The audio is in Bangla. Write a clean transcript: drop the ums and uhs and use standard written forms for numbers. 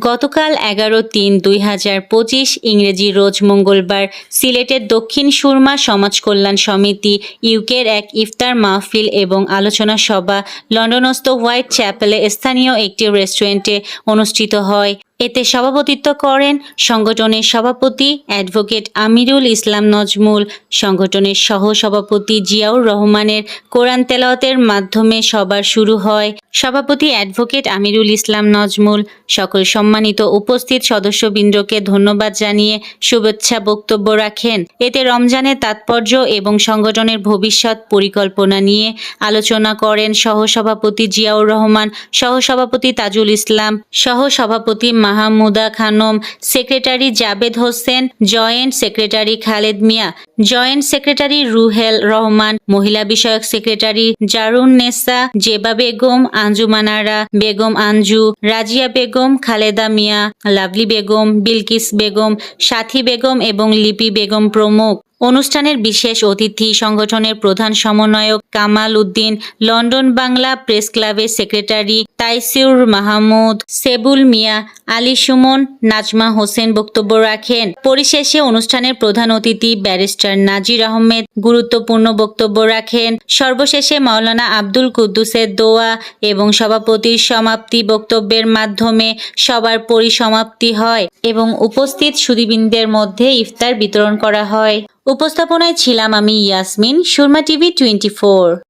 গতকাল 11/3/2025 ইংরেজি রোজ মঙ্গলবার সিলেটের দক্ষিণ সুরমা সমাজ কল্যাণ সমিতি ইউকের এক ইফতার মাহফিল এবং আলোচনা সভা লন্ডনস্থ হোয়াইট চ্যাপেলে স্থানীয় একটি রেস্টুরেন্টে অনুষ্ঠিত হয়। এতে সভাপতিত্ব করেন সংগঠনের সভাপতি অ্যাডভোকেট আমিরুল ইসলাম নজমুল। সংগঠনের সহ সভাপতি জিয়াউর রহমানের কোরআন তেলাওয়াতের মাধ্যমে সভা শুরু হয়। সভাপতি অ্যাডভোকেট আমিরুল ইসলাম নজমুল সকল সম্মানিত উপস্থিত সদস্যবৃন্দকে ধন্যবাদ জানিয়ে শুভেচ্ছা বক্তব্য রাখেন। এতে রমজানের তাৎপর্য এবং সংগঠনের ভবিষ্যৎ পরিকল্পনা নিয়ে আলোচনা করেন সহসভাপতি জিয়াউর রহমান, সহসভাপতি তাজুল ইসলাম, সহসভাপতি Mahmuda Khanam, secretary Jabed Hossain, joint secretary Khaled Mia, joint secretary Ruhel Rahman, মহিলা বিষয়ক সেক্রেটারি জারুন নেসা, জেবা বেগম, আঞ্জুমানারা বেগম আঞ্জু, রাজিয়া বেগম, খালেদা মিয়া, লাভলি বেগম, বিলকিস বেগম, সাথী বেগম এবং লিপি বেগম প্রমুখ। অনুষ্ঠানের বিশেষ অতিথি সংগঠনের প্রধান সমন্বয়ক কামাল উদ্দিন, লন্ডন বাংলা প্রেস ক্লাবের সেক্রেটারি তাইসিউর মাহমুদ, সেবুল মিয়া, আলী সুমন, নাজমা হোসেন বক্তব্য রাখেন। পরিশেষে অনুষ্ঠানের প্রধান অতিথি ব্যারিস্টার নাজির আহমেদ গুরুত্বপূর্ণ বক্তব্য রাখেন। সর্বশেষে মাওলানা আব্দুল কুদ্দুসের দোয়া এবং সভাপতির সমাপ্তি বক্তব্যের মাধ্যমে সবার পরিসমাপ্তি হয় এবং উপস্থিত সুধীবৃন্দের মধ্যে ইফতার বিতরণ করা হয়। উপস্থাপনায় ছিলাম আমি ইয়াসমিন, সুরমা টিভি 24।